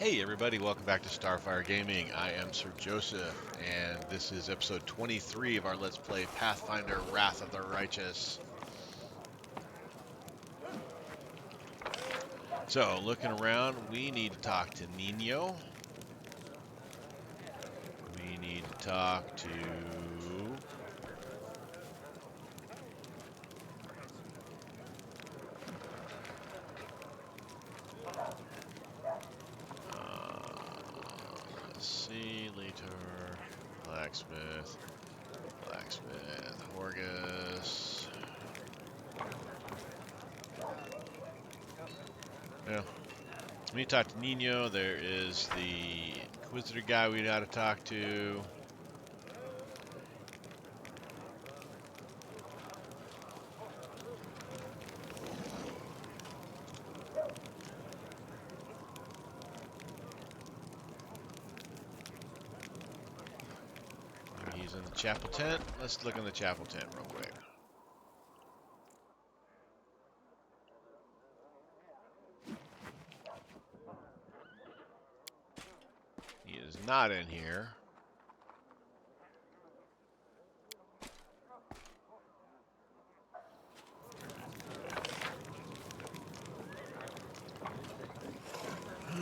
Hey everybody, welcome back to Starfyre Gaming. I am Sir Joseph, and this is episode 23 of our Let's Play Pathfinder Wrath of the Righteous. So, looking around, we need to talk to Nino. We need to talk to... let's see, later. Blacksmith, Horgus. Yeah. We need to talk to Nino. There is the Inquisitor guy we got to talk to. He's in the chapel tent. Let's look in the chapel tent real quick. He is not in here.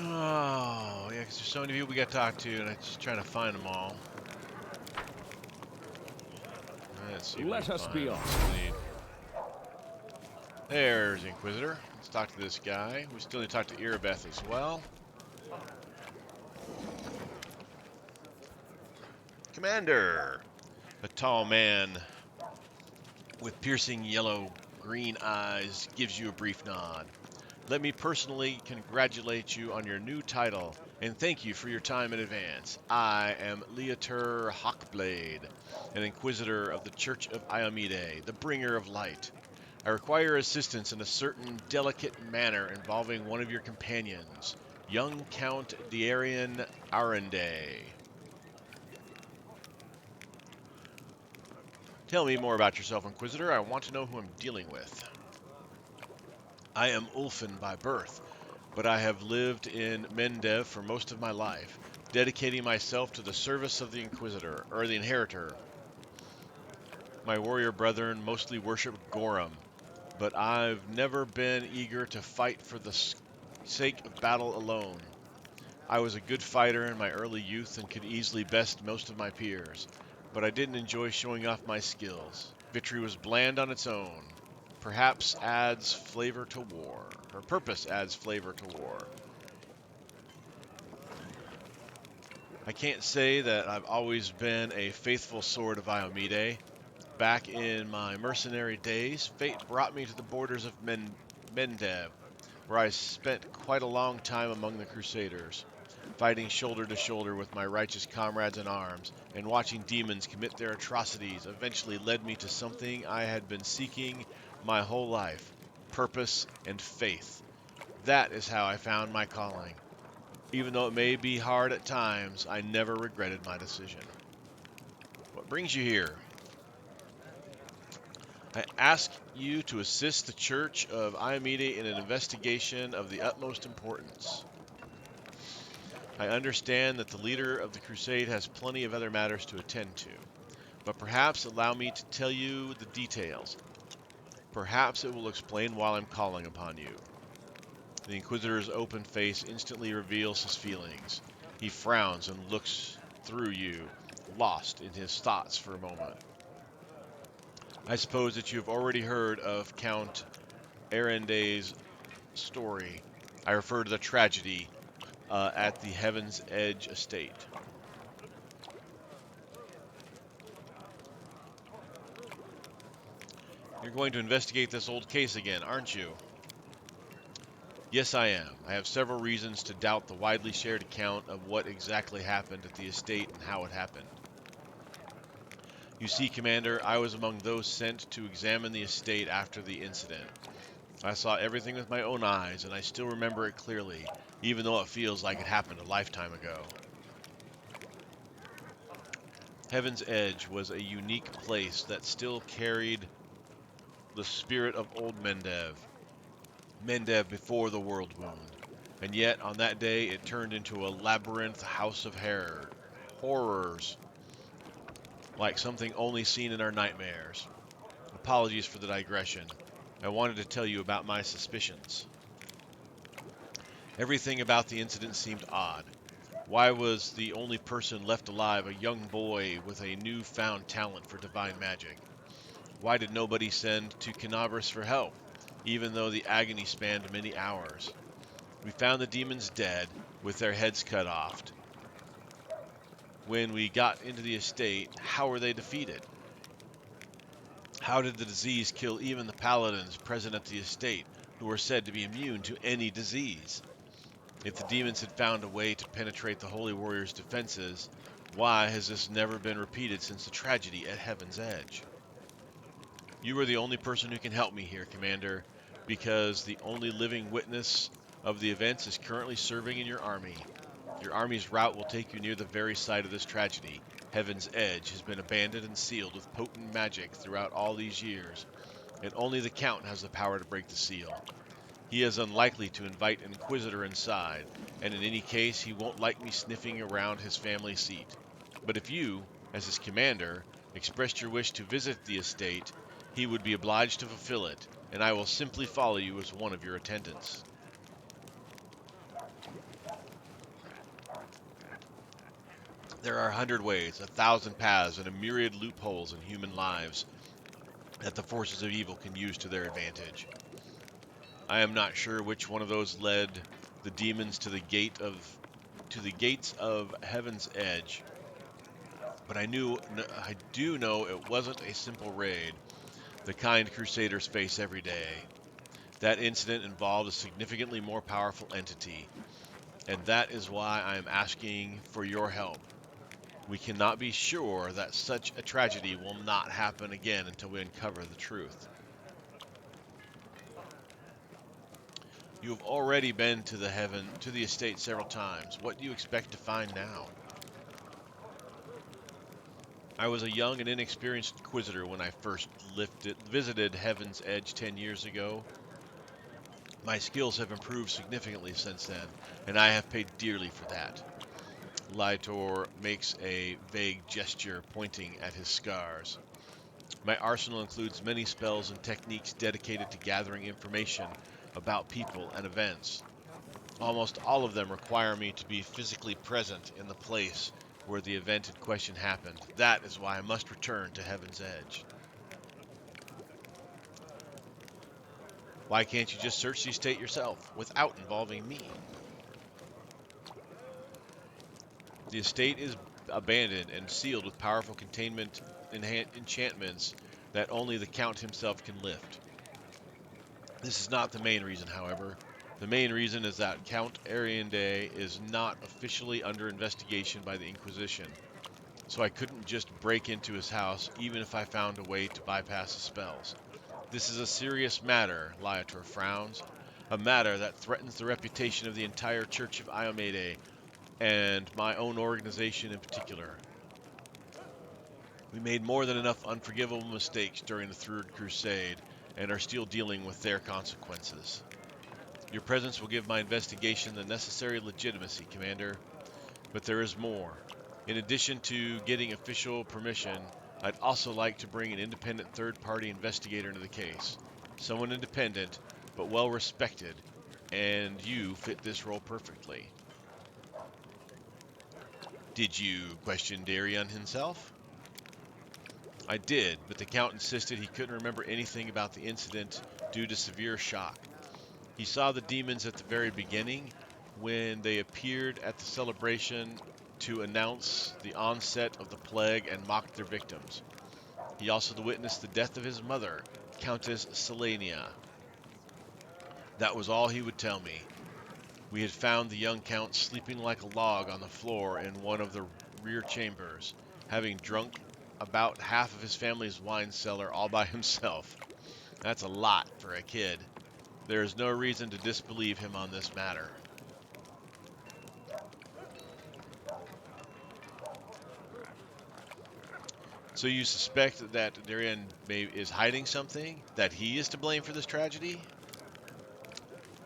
Oh, yeah, because there's so many people we got to talk to, and I'm just trying to find them all. Let's see what Let we us find. be on. There's the Inquisitor. Let's talk to this guy. We still need to talk to Irabeth as well. Commander! A tall man with piercing yellow-green eyes gives you a brief nod. Let me personally congratulate you on your new title, and thank you for your time in advance. I am Leater Hawkblade, an Inquisitor of the Church of Iomide, the bringer of light. I require assistance in a certain delicate matter involving one of your companions, young Count Dierian Arende. Tell me more about yourself, Inquisitor. I want to know who I'm dealing with. I am Ulfin by birth, but I have lived in Mendev for most of my life, dedicating myself to the service of the Inquisitor, or the Inheritor. My warrior brethren mostly worship Gorum, but I've never been eager to fight for the sake of battle alone. I was a good fighter in my early youth and could easily best most of my peers, but I didn't enjoy showing off my skills. Victory was bland on its own. Perhaps adds flavor to war. Her purpose adds flavor to war. I can't say that I've always been a faithful sword of Iomide. Back in my mercenary days, fate brought me to the borders of Mendev, where I spent quite a long time among the Crusaders, fighting shoulder to shoulder with my righteous comrades in arms, and watching demons commit their atrocities eventually led me to something I had been seeking my whole life: purpose and faith. That is how I found my calling. Even though it may be hard at times, I never regretted my decision. What brings you here? I ask you to assist the Church of Iomide in an investigation of the utmost importance. I understand that the leader of the crusade has plenty of other matters to attend to, but perhaps allow me to tell you the details. Perhaps it will explain why I'm calling upon you. The Inquisitor's open face instantly reveals his feelings. He frowns and looks through you, lost in his thoughts for a moment. I suppose that you have already heard of Count Arende's story. I refer to the tragedy at the Heaven's Edge estate. You're going to investigate this old case again, aren't you? Yes, I am. I have several reasons to doubt the widely shared account of what exactly happened at the estate and how it happened. You see, Commander, I was among those sent to examine the estate after the incident. I saw everything with my own eyes, and I still remember it clearly, even though it feels like it happened a lifetime ago. Heaven's Edge was a unique place that still carried the spirit of old Mendev. Mendev before the world wound. And yet, on that day, it turned into a labyrinth house of horrors, like something only seen in our nightmares. Apologies for the digression. I wanted to tell you about my suspicions. Everything about the incident seemed odd. Why was the only person left alive a young boy with a newfound talent for divine magic? Why did nobody send to Canabras for help, even though the agony spanned many hours? We found the demons dead, with their heads cut off. When we got into the estate, how were they defeated? How did the disease kill even the paladins present at the estate, who were said to be immune to any disease? If the demons had found a way to penetrate the holy warrior's defenses, why has this never been repeated since the tragedy at Heaven's Edge? You are the only person who can help me here, Commander, because the only living witness of the events is currently serving in your army. Your army's route will take you near the very site of this tragedy. Heaven's Edge has been abandoned and sealed with potent magic throughout all these years, and only the Count has the power to break the seal. He is unlikely to invite an Inquisitor inside, and in any case, he won't like me sniffing around his family seat. But if you, as his commander, expressed your wish to visit the estate, he would be obliged to fulfill it, and I will simply follow you as one of your attendants. There are 100 ways, 1,000 paths, and a myriad loopholes in human lives that the forces of evil can use to their advantage. I am not sure which one of those led the demons to the gates of Heaven's Edge, but I do know it wasn't a simple raid, the kind crusaders face every day. That incident involved a significantly more powerful entity, and that is why I am asking for your help. We cannot be sure that such a tragedy will not happen again until we uncover the truth. You have already been to the estate several times. What do you expect to find now? I was a young and inexperienced inquisitor when I first visited Heaven's Edge 10 years ago. My skills have improved significantly since then, and I have paid dearly for that. Lytor makes a vague gesture pointing at his scars. My arsenal includes many spells and techniques dedicated to gathering information about people and events. Almost all of them require me to be physically present in the place where the event in question happened. That is why I must return to Heaven's Edge. Why can't you just search the estate yourself, without involving me? The estate is abandoned and sealed with powerful containment enchantments that only the Count himself can lift. This is not the main reason, however. The main reason is that Count Ariande is not officially under investigation by the Inquisition, so I couldn't just break into his house even if I found a way to bypass the spells. This is a serious matter, Liator frowns, a matter that threatens the reputation of the entire Church of Iomede, and my own organization in particular. We made more than enough unforgivable mistakes during the Third Crusade, and are still dealing with their consequences. Your presence will give my investigation the necessary legitimacy, Commander. But there is more. In addition to getting official permission, I'd also like to bring an independent third-party investigator into the case. Someone independent, but well-respected, and you fit this role perfectly. Did you question Darion himself? I did, but the Count insisted he couldn't remember anything about the incident due to severe shock. He saw the demons at the very beginning when they appeared at the celebration to announce the onset of the plague and mocked their victims. He also witnessed the death of his mother, Countess Selenia. That was all he would tell me. We had found the young Count sleeping like a log on the floor in one of the rear chambers, having drunk about half of his family's wine cellar all by himself. That's a lot for a kid. There is no reason to disbelieve him on this matter. So you suspect that Darian is hiding something? That he is to blame for this tragedy?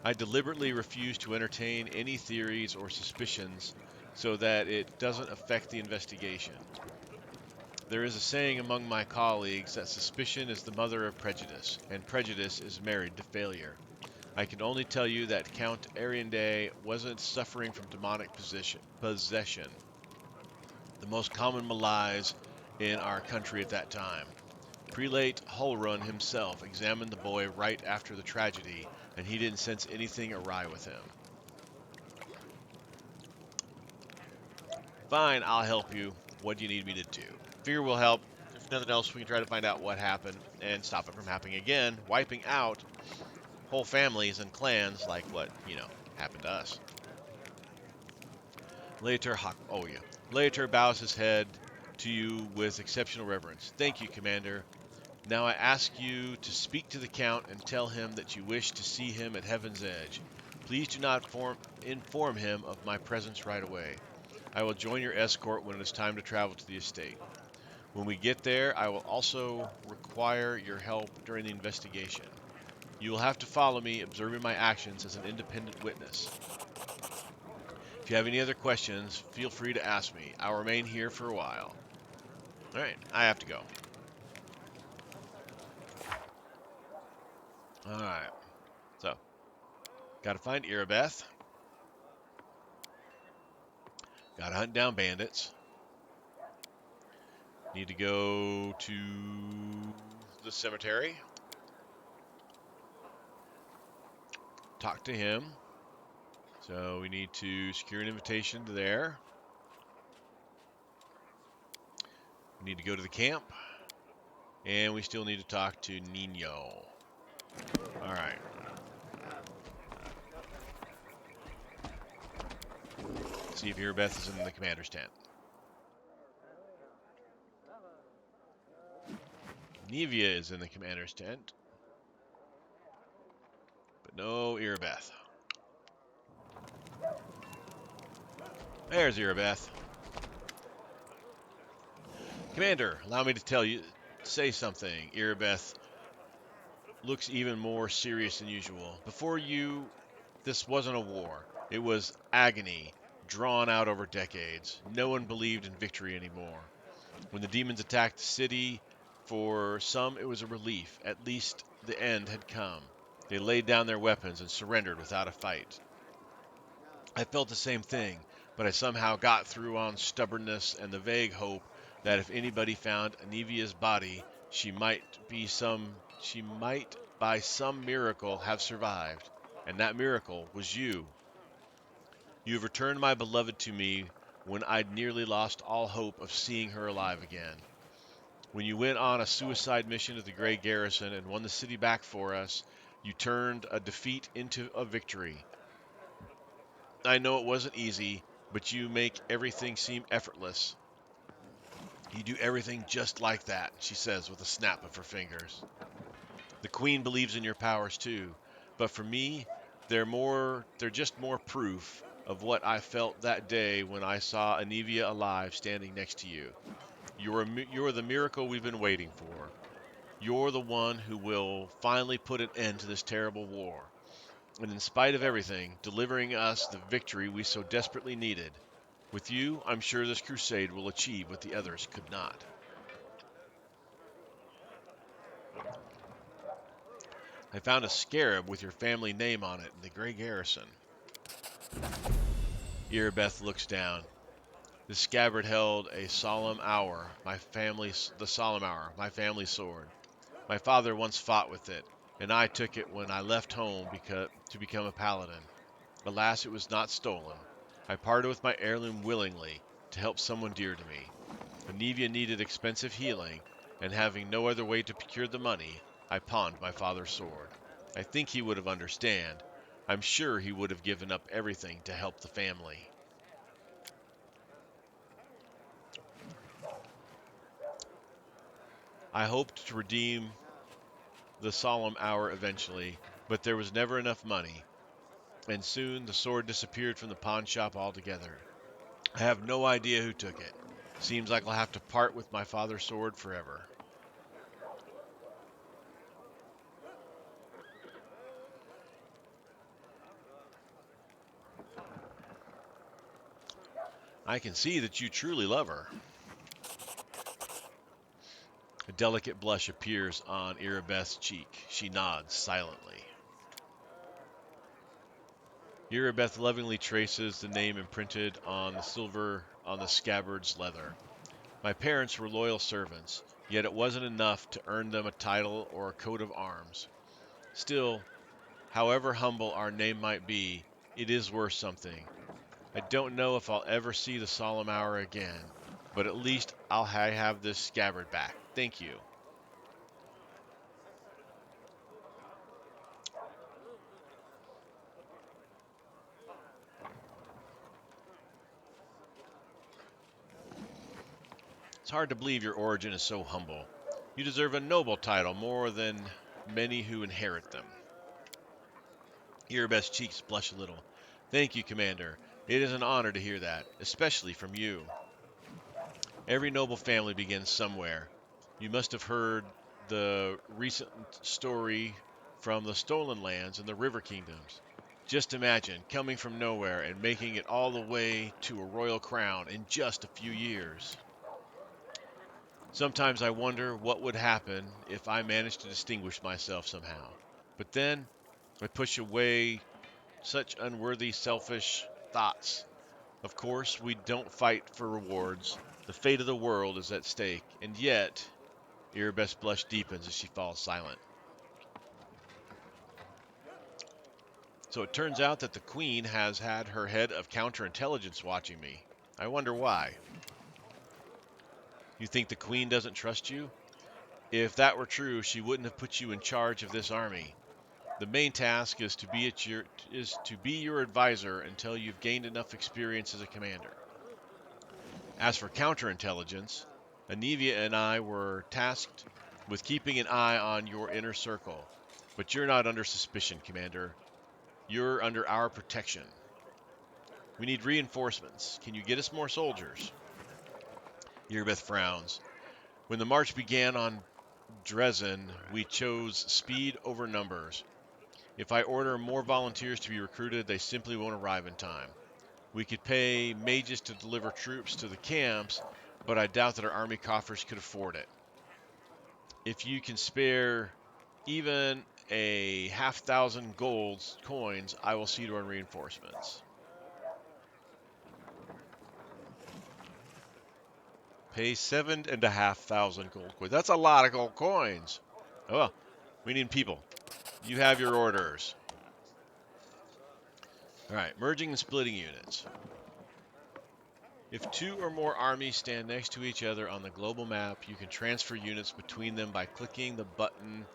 I deliberately refuse to entertain any theories or suspicions so that it doesn't affect the investigation. There is a saying among my colleagues that suspicion is the mother of prejudice, and prejudice is married to failure. I can only tell you that Count Ariande wasn't suffering from demonic possession, the most common malaise in our country at that time. Prelate Holrun himself examined the boy right after the tragedy, and he didn't sense anything awry with him. Fine, I'll help you. What do you need me to do? Fear will help. If nothing else, we can try to find out what happened and stop it from happening again, wiping out whole families and clans like what, happened to us. Laetor bows his head to you with exceptional reverence. Thank you, Commander. Now I ask you to speak to the Count and tell him that you wish to see him at Heaven's Edge. Please do not inform him of my presence right away. I will join your escort when it is time to travel to the estate. When we get there, I will also require your help during the investigation. You will have to follow me, observing my actions as an independent witness. If you have any other questions, feel free to ask me. I'll remain here for a while. Alright, I have to go. Alright, so, gotta find Irabeth. Gotta hunt down bandits. Need to go to the cemetery. Talk to him. So we need to secure an invitation to there. We need to go to the camp. And we still need to talk to Nino. Alright. See if Irabeth is in the commander's tent. Nevia is in the commander's tent. But no Irabeth. There's Irabeth. Commander, allow me to say something. Irabeth looks even more serious than usual. Before you, this wasn't a war. It was agony, drawn out over decades. No one believed in victory anymore. When the demons attacked the city, for some it was a relief. At least the end had come. They laid down their weapons and surrendered without a fight. I felt the same thing, but I somehow got through on stubbornness and the vague hope that if anybody found Anevia's body, she might by some miracle have survived, and that miracle was you. You have returned my beloved to me when I'd nearly lost all hope of seeing her alive again. When you went on a suicide mission to the Grey Garrison and won the city back for us, you turned a defeat into a victory. I know it wasn't easy, but you make everything seem effortless. You do everything just like that, she says with a snap of her fingers. The Queen believes in your powers too, but for me, they're just more proof of what I felt that day when I saw Anevia alive standing next to you. You're the miracle we've been waiting for. You're the one who will finally put an end to this terrible war. And in spite of everything, delivering us the victory we so desperately needed. With you, I'm sure this crusade will achieve what the others could not. I found a scarab with your family name on it in the Grey Garrison. Irabeth looks down. The scabbard held a solemn hour, the solemn hour, my family sword. My father once fought with it, and I took it when I left home to become a paladin. Alas, it was not stolen. I parted with my heirloom willingly to help someone dear to me. Anevia needed expensive healing, and having no other way to procure the money, I pawned my father's sword. I think he would have understood. I'm sure he would have given up everything to help the family. I hoped to redeem the solemn hour eventually, but there was never enough money, and soon the sword disappeared from the pawn shop altogether. I have no idea who took it. Seems like I'll have to part with my father's sword forever. I can see that you truly love her. A delicate blush appears on Irabeth's cheek. She nods silently. Irabeth lovingly traces the name imprinted on the silver on the scabbard's leather. My parents were loyal servants, yet it wasn't enough to earn them a title or a coat of arms. Still, however humble our name might be, it is worth something. I don't know if I'll ever see the solemn hour again, but at least I'll have this scabbard back. Thank you. It's hard to believe your origin is so humble. You deserve a noble title more than many who inherit them. Irabeth's cheeks blush a little. Thank you, Commander. It is an honor to hear that, especially from you. Every noble family begins somewhere. You must have heard the recent story from the Stolen Lands and the River Kingdoms. Just imagine coming from nowhere and making it all the way to a royal crown in just a few years. Sometimes I wonder what would happen if I managed to distinguish myself somehow. But then I push away such unworthy, selfish thoughts. Of course, we don't fight for rewards. The fate of the world is at stake, and yet, Irabeth's blush deepens as she falls silent. So it turns out that the Queen has had her head of counterintelligence watching me. I wonder why. You think the Queen doesn't trust you? If that were true, she wouldn't have put you in charge of this army. The main task is to be your advisor until you've gained enough experience as a commander. As for counterintelligence, Anivia and I were tasked with keeping an eye on your inner circle. But you're not under suspicion, Commander. You're under our protection. We need reinforcements. Can you get us more soldiers? Irabeth frowns. When the march began on Dresden, we chose speed over numbers. If I order more volunteers to be recruited, they simply won't arrive in time. We could pay mages to deliver troops to the camps, but I doubt that our army coffers could afford it. If you can spare even a 5,000 gold coins, I will see to our reinforcements. Pay 7,500 gold coins. That's a lot of gold coins. Oh well, we need people. You have your orders. All right, merging and splitting units. If two or more armies stand next to each other on the global map, you can transfer units between them by clicking the button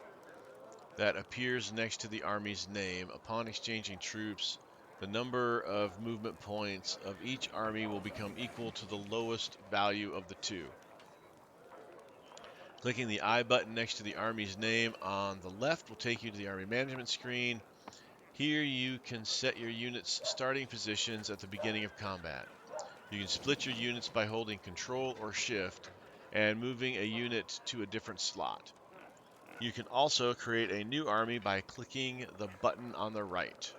that appears next to the army's name. Upon exchanging troops, the number of movement points of each army will become equal to the lowest value of the two. Clicking the I button next to the army's name on the left will take you to the army management screen. Here you can set your unit's starting positions at the beginning of combat. You can split your units by holding Control or Shift and moving a unit to a different slot. You can also create a new army by clicking the button on the right.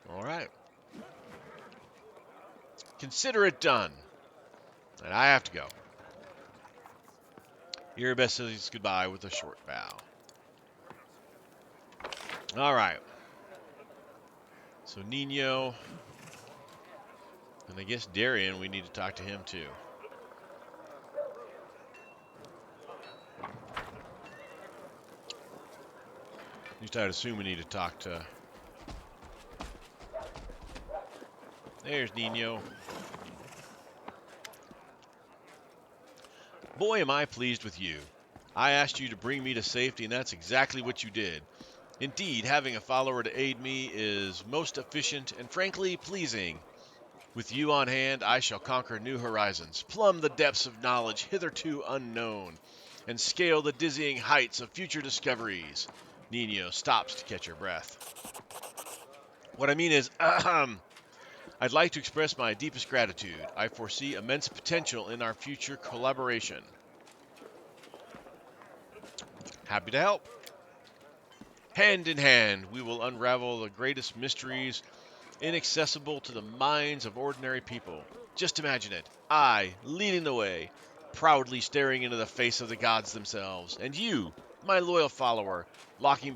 All right. Consider it done. And I have to go. Irabeth says goodbye with a short bow. All right. So Nino, and I guess Darian, we need to talk to him too. At least I'd assume we need to talk to... There's Nino. Boy, am I pleased with you. I asked you to bring me to safety, and that's exactly what you did. Indeed, having a follower to aid me is most efficient and frankly pleasing. With you on hand, I shall conquer new horizons, plumb the depths of knowledge hitherto unknown, and scale the dizzying heights of future discoveries. Nino stops to catch her breath. What I mean is, I'd like to express my deepest gratitude. I foresee immense potential in our future collaboration. Happy to help. Hand in hand, we will unravel the greatest mysteries inaccessible to the minds of ordinary people. Just imagine it. I, leading the way, proudly staring into the face of the gods themselves, and you, my loyal follower, walking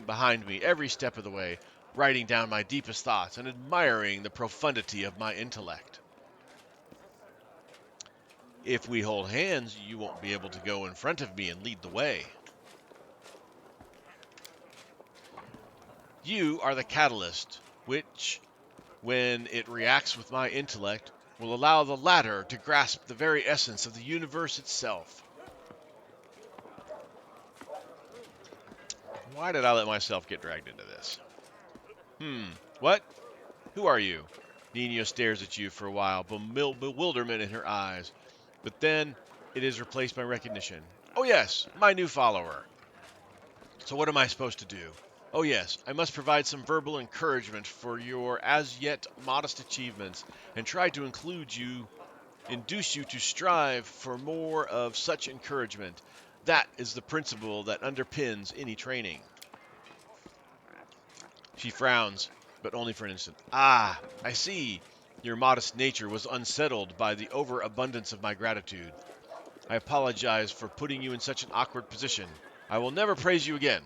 behind me every step of the way, writing down my deepest thoughts and admiring the profundity of my intellect. If we hold hands, you won't be able to go in front of me and lead the way. You are the catalyst, which, when it reacts with my intellect, will allow the latter to grasp the very essence of the universe itself. Why did I let myself get dragged into this? What? Who are you? Nina stares at you for a while, bewilderment in her eyes. But then it is replaced by recognition. Oh yes, my new follower. So what am I supposed to do? Oh yes, I must provide some verbal encouragement for your as yet modest achievements and try to induce you to strive for more of such encouragement. That is the principle that underpins any training. She frowns, but only for an instant. Ah, I see. Your modest nature was unsettled by the overabundance of my gratitude. I apologize for putting you in such an awkward position. I will never praise you again,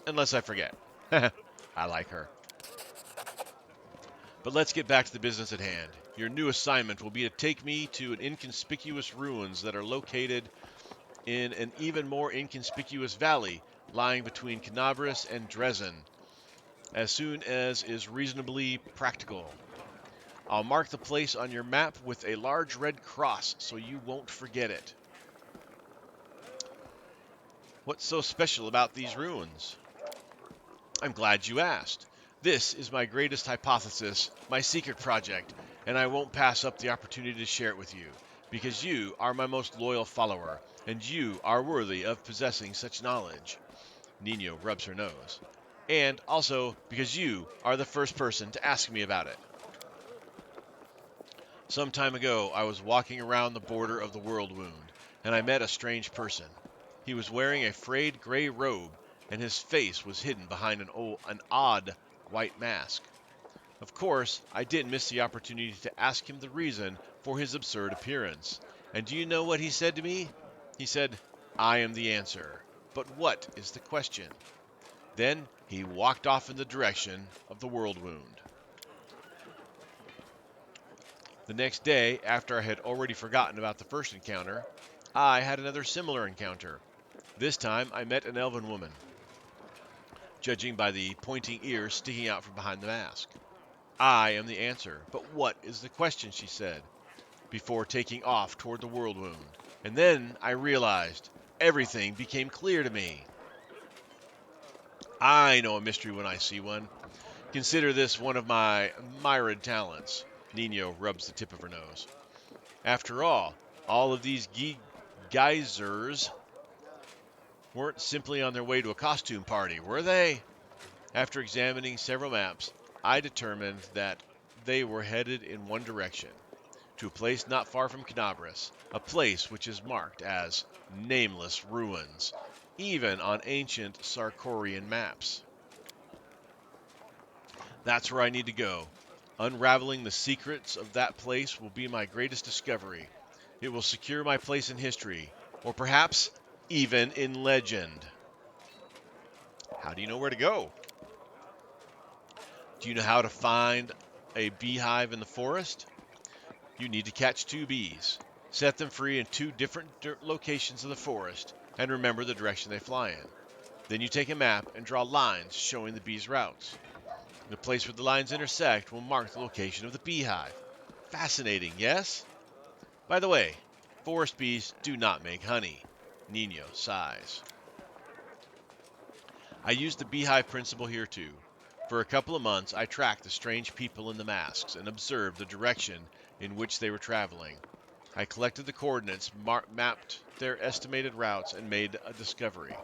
unless I forget. I like her. But let's get back to the business at hand. Your new assignment will be to take me to an inconspicuous ruins that are located in an even more inconspicuous valley lying between Canabris and Dresden, as soon as is reasonably practical. I'll mark the place on your map with a large red cross so you won't forget it. What's so special about these ruins? I'm glad you asked. This is my greatest hypothesis, my secret project, and I won't pass up the opportunity to share it with you, because you are my most loyal follower, and you are worthy of possessing such knowledge. Nino rubs her nose. And also because you are the first person to ask me about it. Some time ago, I was walking around the border of the World Wound, and I met a strange person. He was wearing a frayed gray robe, and his face was hidden behind an odd white mask. Of course, I didn't miss the opportunity to ask him the reason for his absurd appearance. And do you know what he said to me? He said, "I am the answer. But what is the question?" Then he walked off in the direction of the World Wound. The next day, after I had already forgotten about the first encounter, I had another similar encounter. This time I met an elven woman, judging by the pointing ears sticking out from behind the mask. "I am the answer. But what is the question?" she said, before taking off toward the World Wound. And then I realized. Everything became clear to me. I know a mystery when I see one. Consider this one of my myriad talents. Nino rubs the tip of her nose. After all of these geysers weren't simply on their way to a costume party, were they? After examining several maps, I determined that they were headed in one direction, to a place not far from Canabris, a place which is marked as Nameless Ruins, even on ancient Sarkorian maps. That's where I need to go. Unraveling the secrets of that place will be my greatest discovery. It will secure my place in history, or perhaps even in legend. How do you know where to go? Do you know how to find a beehive in the forest? You need to catch two bees. Set them free in two different locations of the forest, and remember the direction they fly in. Then you take a map and draw lines showing the bees' routes. The place where the lines intersect will mark the location of the beehive. Fascinating, yes? By the way, forest bees do not make honey. Nino sighs. I used the beehive principle here too. For a couple of months, I tracked the strange people in the masks and observed the direction in which they were traveling. I collected the coordinates, mapped their estimated routes, and made a discovery.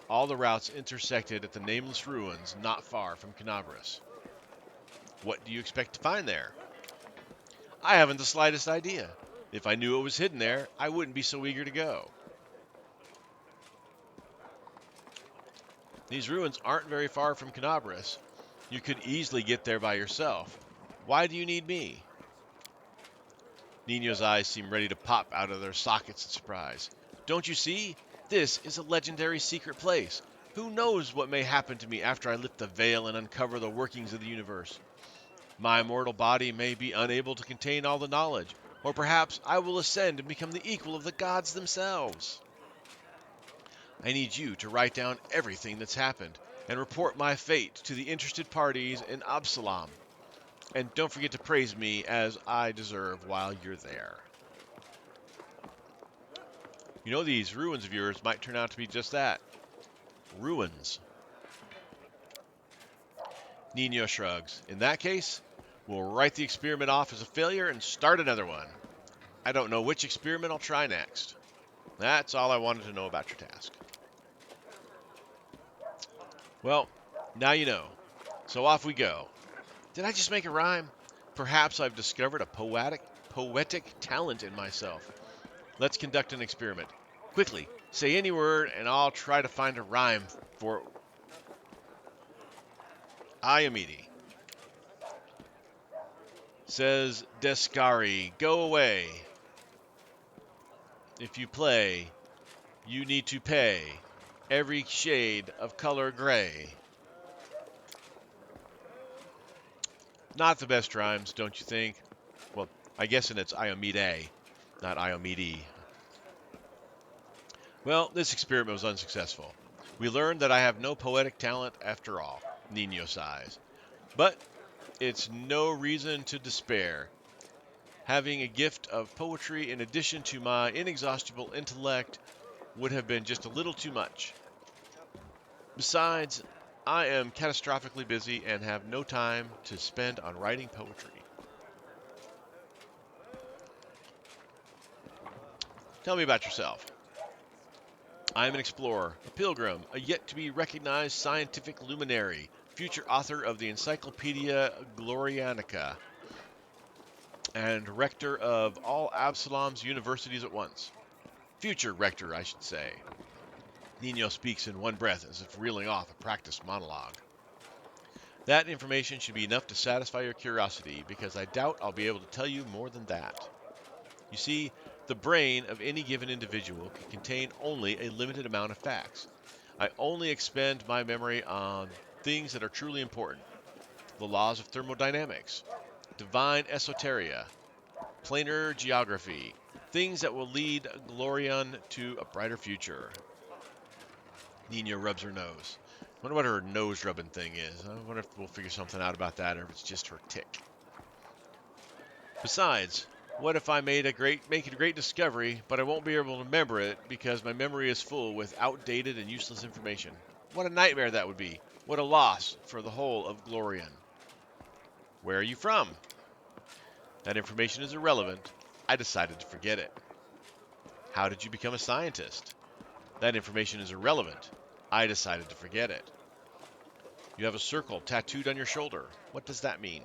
All the routes intersected at the Nameless Ruins not far from Canabris. What do you expect to find there? I haven't the slightest idea. If I knew it was hidden there, I wouldn't be so eager to go. These ruins aren't very far from Canabris. You could easily get there by yourself. Why do you need me? Nino's eyes seem ready to pop out of their sockets in surprise. Don't you see? This is a legendary secret place. Who knows what may happen to me after I lift the veil and uncover the workings of the universe? My mortal body may be unable to contain all the knowledge, or perhaps I will ascend and become the equal of the gods themselves. I need you to write down everything that's happened and report my fate to the interested parties in Absalom. And don't forget to praise me as I deserve while you're there. You know, these ruins of yours might turn out to be just that. Ruins. Nino shrugs. In that case, we'll write the experiment off as a failure and start another one. I don't know which experiment I'll try next. That's all I wanted to know about your task. Well, now you know. So off we go. Did I just make a rhyme? Perhaps I've discovered a poetic talent in myself. Let's conduct an experiment. Quickly, say any word and I'll try to find a rhyme for Iamidi. Says Descari, go away. If you play, you need to pay every shade of color gray. Not the best rhymes, don't you think? Well, I guess it's Iamide, not Iamidi. Well, this experiment was unsuccessful. We learned that I have no poetic talent after all, Nino sighs. But it's no reason to despair. Having a gift of poetry in addition to my inexhaustible intellect would have been just a little too much. Besides, I am catastrophically busy and have no time to spend on writing poetry. Tell me about yourself. I am an explorer, a pilgrim, a yet-to-be-recognized scientific luminary, future author of the Encyclopedia Glorianica, and rector of all Absalom's universities at once. Future rector, I should say. Nino speaks in one breath as if reeling off a practiced monologue. That information should be enough to satisfy your curiosity, because I doubt I'll be able to tell you more than that. You see, the brain of any given individual can contain only a limited amount of facts. I only expend my memory on things that are truly important. The laws of thermodynamics, divine esoteria, planar geography, things that will lead Glorion to a brighter future. Nina rubs her nose. I wonder what her nose rubbing thing is. I wonder if we'll figure something out about that or if it's just her tick. Besides, what if I make a great discovery, but I won't be able to remember it because my memory is full with outdated and useless information? What a nightmare that would be. What a loss for the whole of Glorion. Where are you from? That information is irrelevant. I decided to forget it. How did you become a scientist? That information is irrelevant. I decided to forget it. You have a circle tattooed on your shoulder. What does that mean?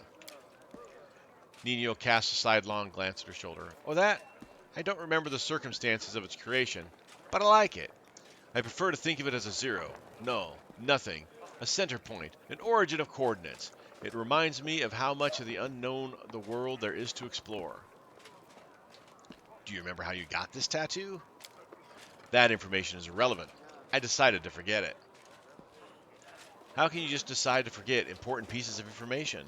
Nino casts a sidelong glance at her shoulder. Oh, that? I don't remember the circumstances of its creation, but I like it. I prefer to think of it as a zero, null, nothing, a center point, an origin of coordinates. It reminds me of how much of the unknown the world there is to explore. Do you remember how you got this tattoo? That information is irrelevant. I decided to forget it. How can you just decide to forget important pieces of information?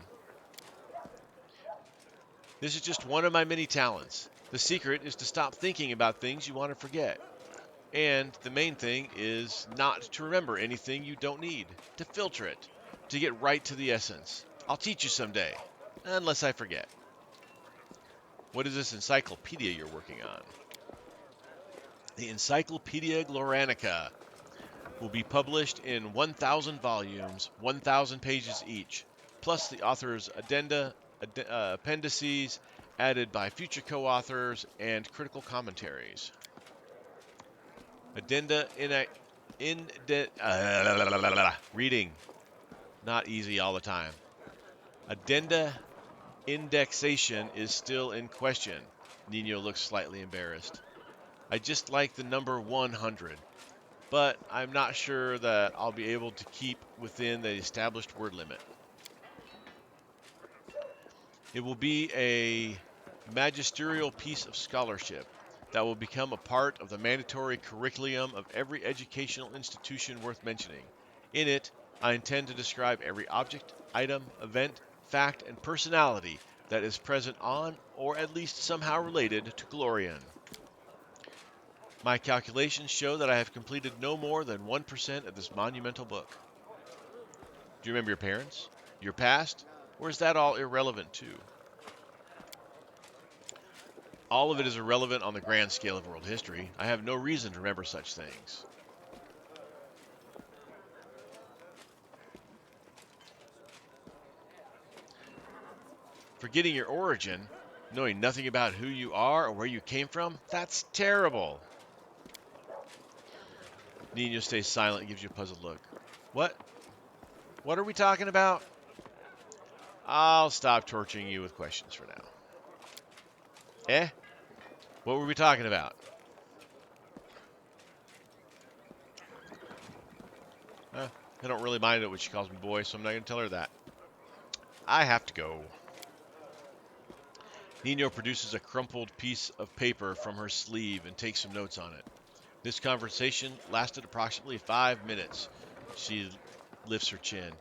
This is just one of my many talents. The secret is to stop thinking about things you want to forget. And the main thing is not to remember anything you don't need, to filter it, to get right to the essence. I'll teach you someday, unless I forget. What is this encyclopedia you're working on? The Encyclopedia Glorianica will be published in 1,000 volumes, 1,000 pages each, plus the author's addenda, appendices added by future co-authors, and critical commentaries. Addenda reading, not easy all the time. Addenda indexation is still in question. Nino looks slightly embarrassed. I just like the number 100, but I'm not sure that I'll be able to keep within the established word limit. It will be a magisterial piece of scholarship that will become a part of the mandatory curriculum of every educational institution worth mentioning. In it, I intend to describe every object, item, event, fact, and personality that is present on, or at least somehow related to Glorian. My calculations show that I have completed no more than 1% of this monumental book. Do you remember your parents? Your past? Or is that all irrelevant too? All of it is irrelevant on the grand scale of world history. I have no reason to remember such things. Forgetting your origin, knowing nothing about who you are or where you came from, that's terrible. Nino stays silent and gives you a puzzled look. What? What are we talking about? I'll stop torturing you with questions for now. Eh? What were we talking about? I don't really mind it when she calls me boy, so I'm not going to tell her that. I have to go. Nino produces a crumpled piece of paper from her sleeve and takes some notes on it. This conversation lasted approximately 5 minutes. She lifts her chin.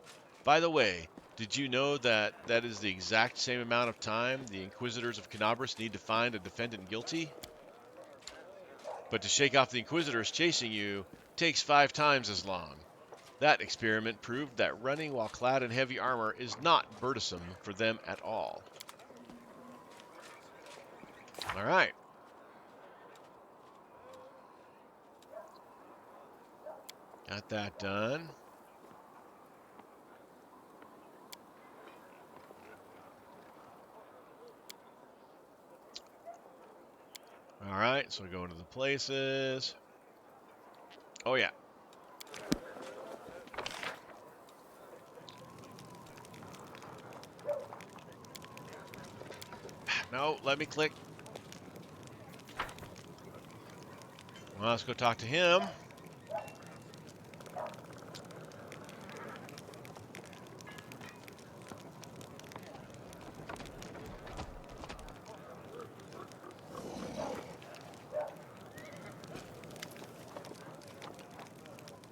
By the way, did you know that that is the exact same amount of time the Inquisitors of Canabras need to find a defendant guilty? But to shake off the Inquisitors chasing you takes 5 times as long. That experiment proved that running while clad in heavy armor is not burdensome for them at all. All right. Got that done. All right, so we go into the places. Oh, yeah. No, let me click. Well, let's go talk to him.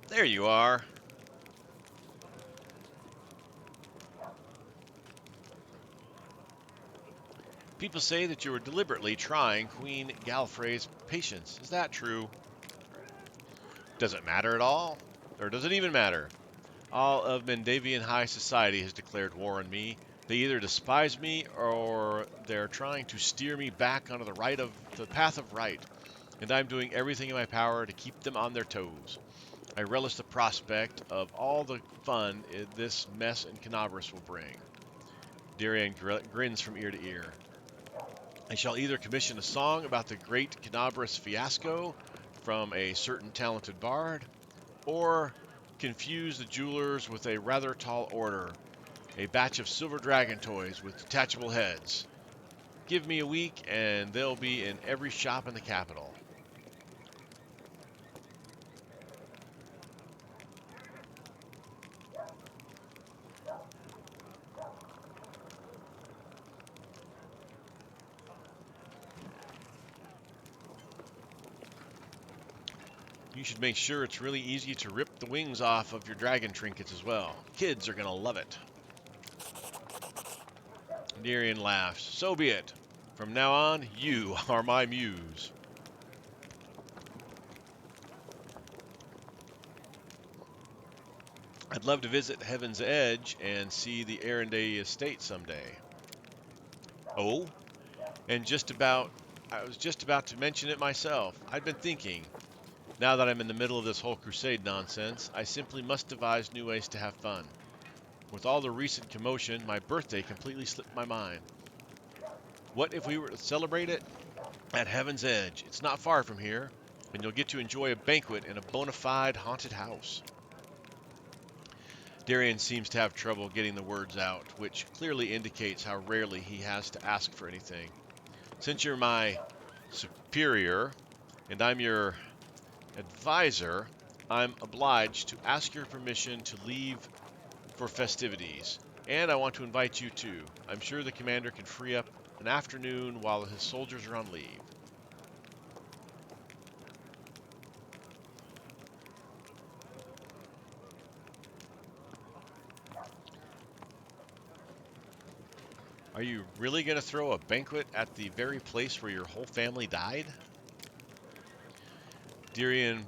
There you are. People say that you were deliberately trying Queen Galfrey's patience. Is that true? Does it matter at all? Or does it even matter? All of Mendavian high society has declared war on me. They either despise me or they're trying to steer me back onto the path of right, and I'm doing everything in my power to keep them on their toes. I relish the prospect of all the fun this mess in Canabras will bring. Darian grins from ear to ear. I shall either commission a song about the great Canabras fiasco from a certain talented bard, or confuse the jewelers with a rather tall order, a batch of silver dragon toys with detachable heads. Give me a week and they'll be in every shop in the capital. You should make sure it's really easy to rip the wings off of your dragon trinkets as well. Kids are going to love it. Darian laughs. So be it. From now on, you are my muse. I'd love to visit Heaven's Edge and see the Arendelle estate someday. Oh, and I was just about to mention it myself. I'd been thinking, now that I'm in the middle of this whole crusade nonsense, I simply must devise new ways to have fun. With all the recent commotion, my birthday completely slipped my mind. What if we were to celebrate it at Heaven's Edge? It's not far from here, and you'll get to enjoy a banquet in a bona fide haunted house. Darian seems to have trouble getting the words out, which clearly indicates how rarely he has to ask for anything. Since you're my superior, and I'm your advisor, I'm obliged to ask your permission to leave for festivities. And I want to invite you too. I'm sure the commander can free up an afternoon while his soldiers are on leave. Are you really going to throw a banquet at the very place where your whole family died? Dirian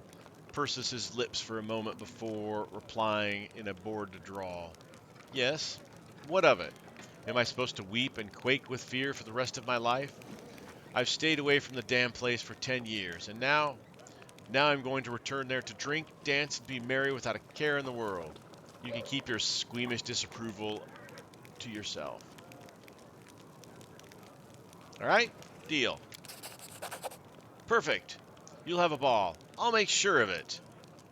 purses his lips for a moment before replying in a bored drawl. Yes. What of it? Am I supposed to weep and quake with fear for the rest of my life? I've stayed away from the damn place for 10 years, and now I'm going to return there to drink, dance, and be merry without a care in the world. You can keep your squeamish disapproval to yourself. All right? Deal. Perfect. You'll have a ball. I'll make sure of it.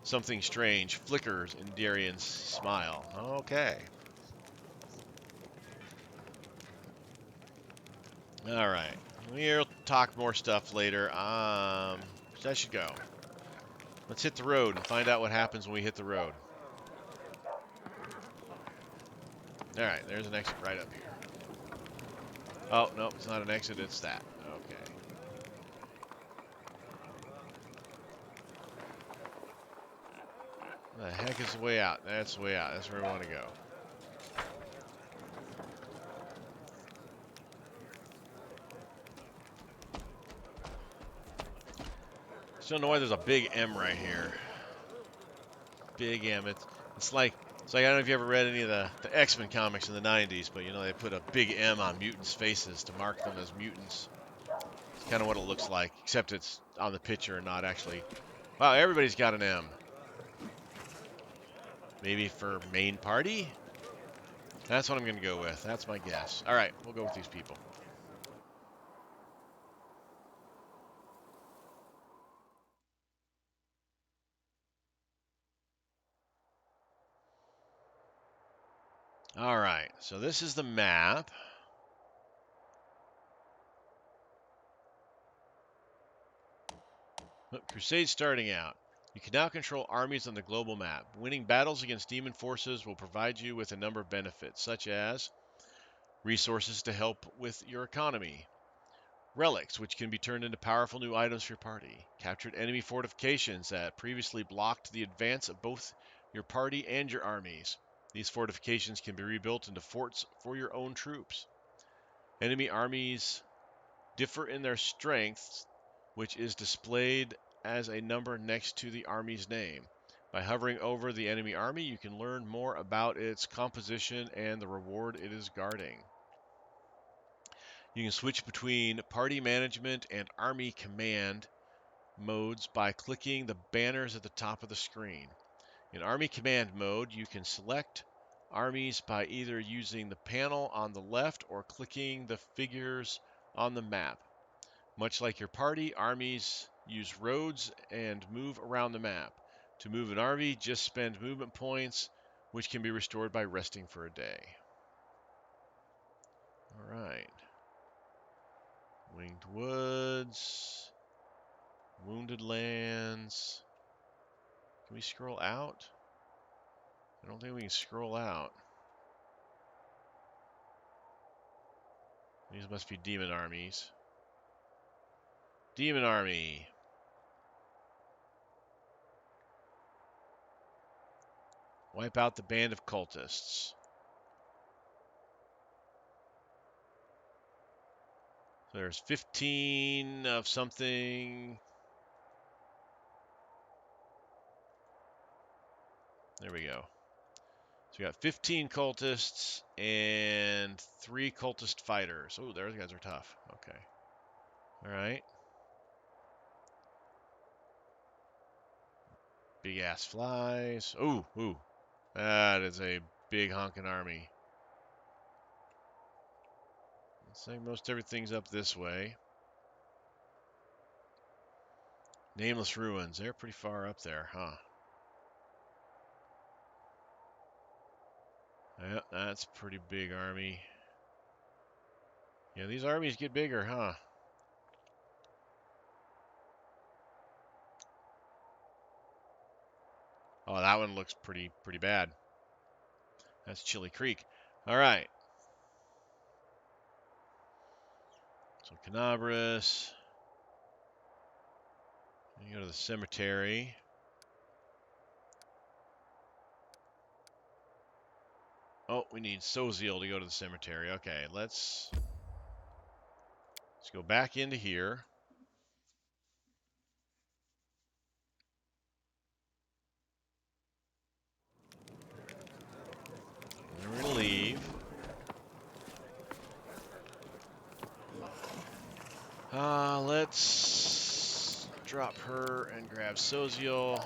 Something strange flickers in Darian's smile. Okay. All right. We'll talk more stuff later. I should go. Let's hit the road and find out what happens when we hit the road. All right, there's an exit right up here. Oh, no, it's not an exit, it's that. Okay. The heck is the way out? That's the way out. That's where we want to go. Just don't know why there's a big M right here. Big M. It's like I don't know if you ever read any of the X-Men comics in the 90s, but you know they put a big M on mutants' faces to mark them as mutants. It's kind of what it looks like, except it's on the picture and not actually. Wow, everybody's got an M. Maybe for main party? That's what I'm going to go with. That's my guess. All right, we'll go with these people. All right, so this is the map. Look, Crusade starting out. You can now control armies on the global map. Winning battles against demon forces will provide you with a number of benefits, such as resources to help with your economy, relics, which can be turned into powerful new items for your party, captured enemy fortifications that previously blocked the advance of both your party and your armies. These fortifications can be rebuilt into forts for your own troops. Enemy armies differ in their strengths, which is displayed as a number next to the army's name. By hovering over the enemy army, you can learn more about its composition and the reward it is guarding. You can switch between party management and army command modes by clicking the banners at the top of the screen. In army command mode, you can select armies by either using the panel on the left or clicking the figures on the map. Much like your party, armies use roads and move around the map. To move an army, just spend movement points, which can be restored by resting for a day. All right. Winged Woods. Wounded Lands. Can we scroll out? I don't think we can scroll out. These must be demon armies. Demon army. Wipe out the band of cultists. So there's 15 of something. There we go. So we got 15 cultists and 3 cultist fighters. Oh, those guys are tough. Okay. All right. Big ass flies. Ooh, ooh. That is a big honking army. Looks like most everything's up this way. Nameless Ruins. They're pretty far up there, huh? Yeah, that's a pretty big army. Yeah, these armies get bigger, huh? Oh, that one looks pretty bad. That's Chili Creek. All right. So Canabras. You go to the cemetery. Oh, we need Soziel to go to the cemetery. Okay, let's go back into here. And we're going to leave. Let's drop her and grab Soziel.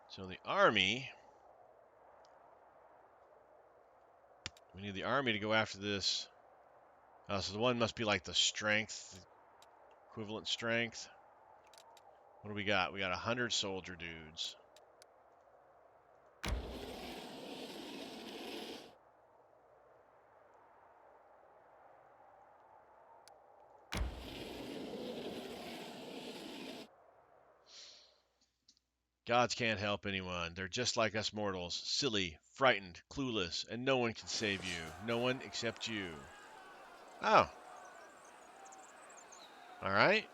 So the army, we need the army to go after this. So the one must be like the strength, equivalent strength. What do we got? We got 100 soldier dudes. Gods can't help anyone. They're just like us mortals. Silly, frightened, clueless, and no one can save you. No one except you. Oh. Alright.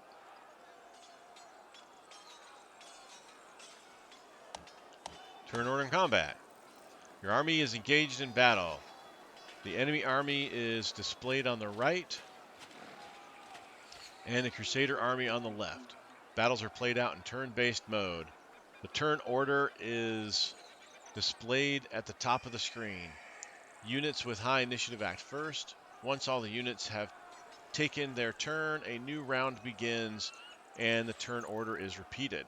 Turn order in combat. Your army is engaged in battle. The enemy army is displayed on the right, and the Crusader army on the left. Battles are played out in turn-based mode. The turn order is displayed at the top of the screen. Units with high initiative act first. Once all the units have taken their turn, a new round begins, and the turn order is repeated.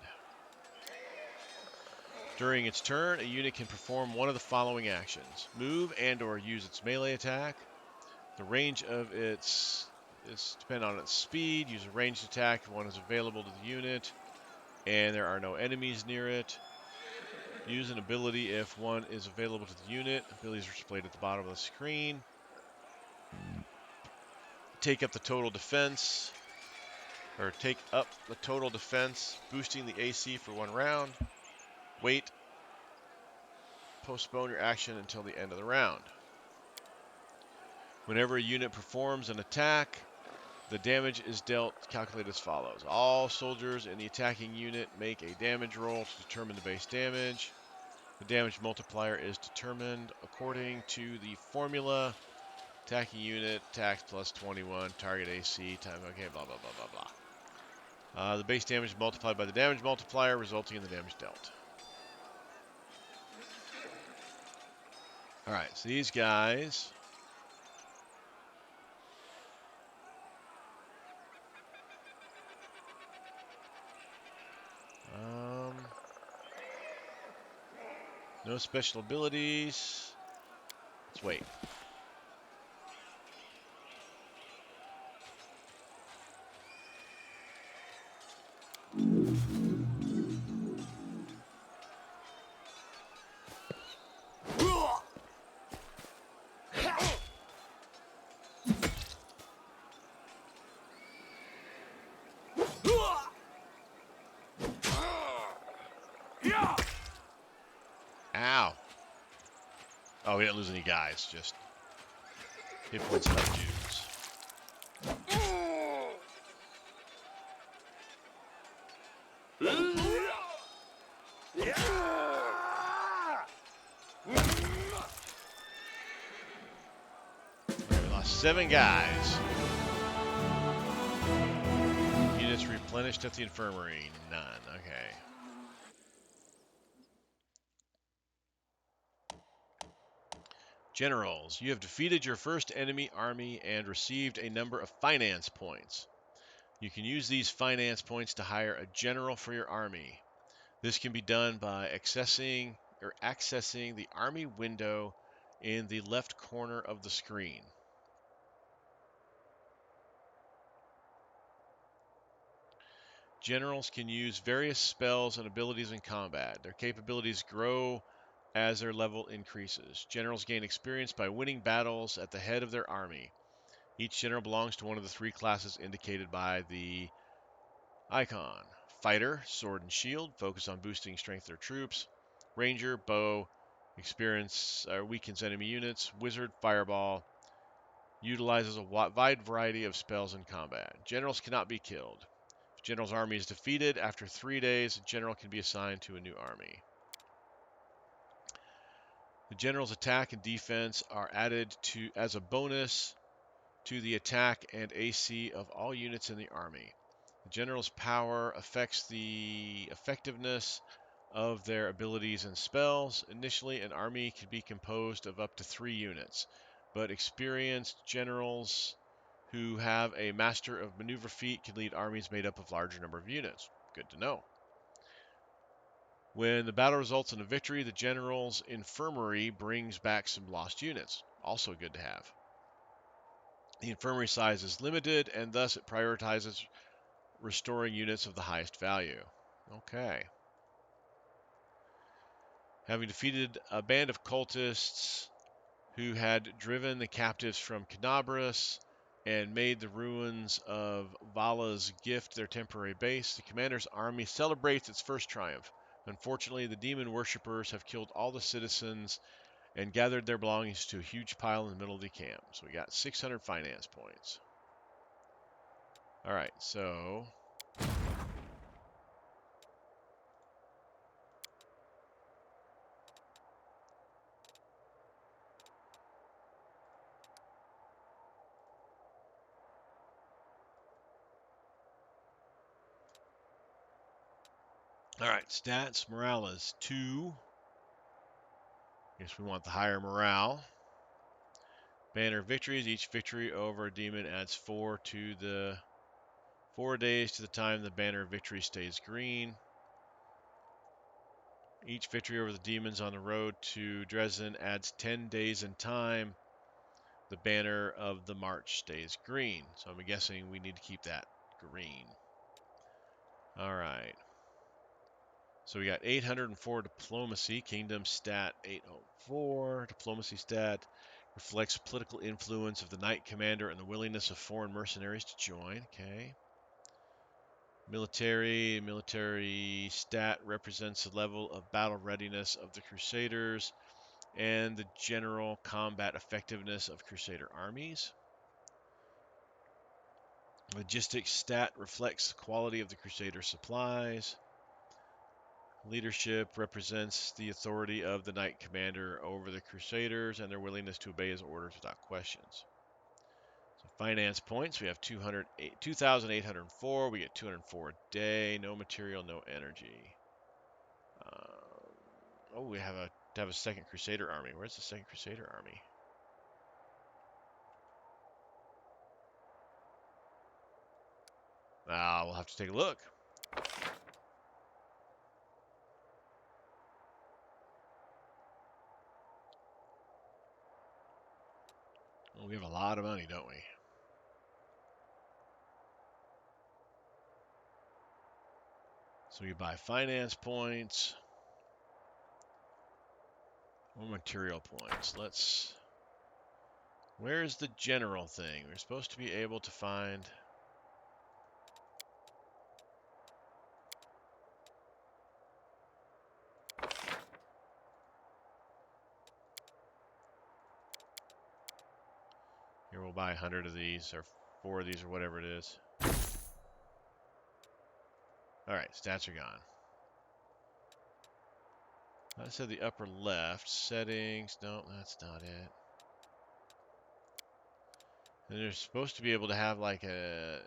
During its turn, a unit can perform one of the following actions. Move and or use its melee attack. The range of its depend on its speed. Use a ranged attack if one is available to the unit and there are no enemies near it. Use an ability if one is available to the unit. Abilities are displayed at the bottom of the screen. Take up the total defense, boosting the AC for one round. Wait. Postpone your action until the end of the round. Whenever a unit performs an attack, the damage is calculated as follows. All soldiers in the attacking unit make a damage roll to determine the base damage. The damage multiplier is determined according to the formula. Attacking unit, attacks plus 21, target AC, time, okay, blah, blah, blah, blah, blah. The base damage is multiplied by the damage multiplier, resulting in the damage dealt. Alright, so these guys... no special abilities. Let's wait. Ow. Oh, we didn't lose any guys, just hit points on dudes. We lost 7 guys. Units replenished at the infirmary. None. Okay. Generals, you have defeated your first enemy army and received a number of finance points. You can use these finance points to hire a general for your army. This can be done by accessing the army window in the left corner of the screen. Generals can use various spells and abilities in combat. Their capabilities grow as their level increases. Generals gain experience by winning battles at the head of their army. Each general belongs to one of the 3 classes indicated by the icon. fighter, sword and shield, focus on boosting strength of their troops. Ranger, bow, experience weakens enemy units. Wizard, fireball, utilizes a wide variety of spells in combat. Generals cannot be killed. If a general's army is defeated, after 3 days, a general can be assigned to a new army. The general's attack and defense are added as a bonus to the attack and AC of all units in the army. The general's power affects the effectiveness of their abilities and spells. Initially, an army can be composed of up to 3 units, but experienced generals who have a master of maneuver feat can lead armies made up of a larger number of units. Good to know. When the battle results in a victory, the general's infirmary brings back some lost units. Also good to have. The infirmary size is limited, and thus it prioritizes restoring units of the highest value. Okay. Having defeated a band of cultists who had driven the captives from Canabras and made the ruins of Vala's Gift their temporary base, the commander's army celebrates its first triumph. Unfortunately, the demon worshippers have killed all the citizens and gathered their belongings to a huge pile in the middle of the camp. So we got 600 finance points. All right, so all right, stats, morale is 2. Guess we want the higher morale. Banner victories, each victory over a demon adds 4 days to the time the banner victory stays green. Each victory over the demons on the road to Dresden adds 10 days in time. The banner of the march stays green. So I'm guessing we need to keep that green. All right. So we got 804 diplomacy, kingdom stat 804, diplomacy stat reflects political influence of the knight commander and the willingness of foreign mercenaries to join. Okay. Military stat represents the level of battle readiness of the crusaders and the general combat effectiveness of crusader armies. Logistics stat reflects the quality of the crusader supplies. Leadership represents the authority of the knight commander over the crusaders and their willingness to obey his orders without questions. So finance points, we have 2,804. We get 204 a day. No material, no energy. We have a second crusader army. Where's the second crusader army? We'll have to take a look. Well, we have a lot of money, don't we? So we buy finance points or material points. Where's the general thing? We're supposed to be able to find. Here, we'll buy 100 of these, or 4 of these, or whatever it is. Alright, stats are gone. I said the upper left. Settings. No, that's not it. And they're supposed to be able to have like an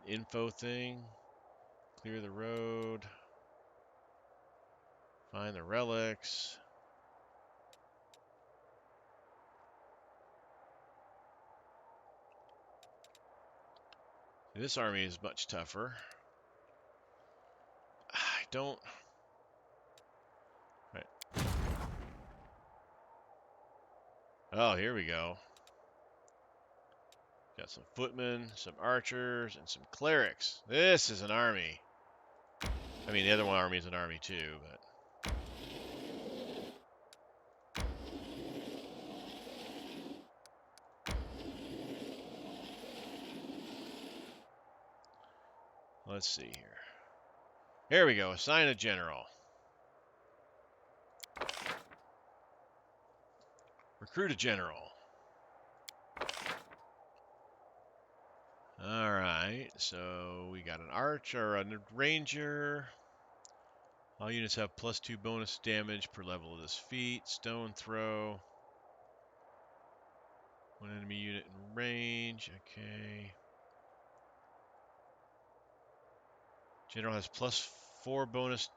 info thing. Clear the road. Find the relics. This army is much tougher. I don't. Right. Oh, here we go. Got some footmen, some archers, and some clerics. This is an army. I mean, the other one army is an army too, but. Let's see here. Here we go. Assign a general. Recruit a general. Alright, so we got an archer, a ranger. All units have +2 bonus damage per level of this feat. Stone throw. One enemy unit in range. Okay. General has +4 bonus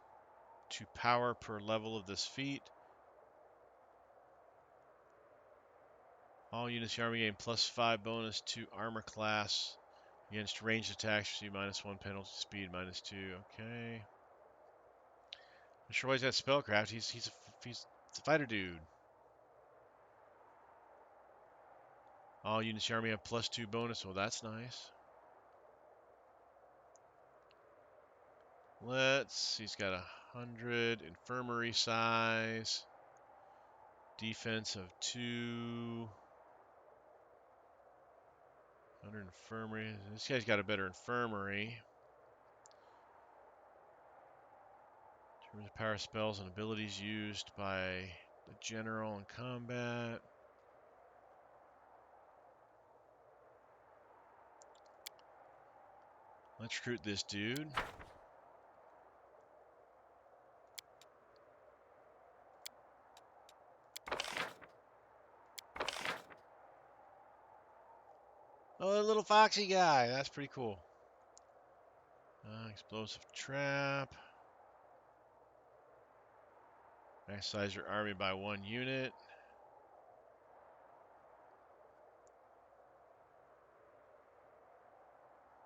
to power per level of this feat. All units in the army gain +5 bonus to armor class. Against ranged attacks, receive -1 penalty speed, -2. Okay. I'm sure why he's got spellcraft. He's a fighter dude. All units in the army have +2 bonus. Well, that's nice. He's got 100 infirmary size, defense of 2. 100 infirmary. This guy's got a better infirmary. In terms of power spells and abilities used by the general in combat. Let's recruit this dude. Oh, a little foxy guy. That's pretty cool. Explosive trap. Maximize your army by 1 unit.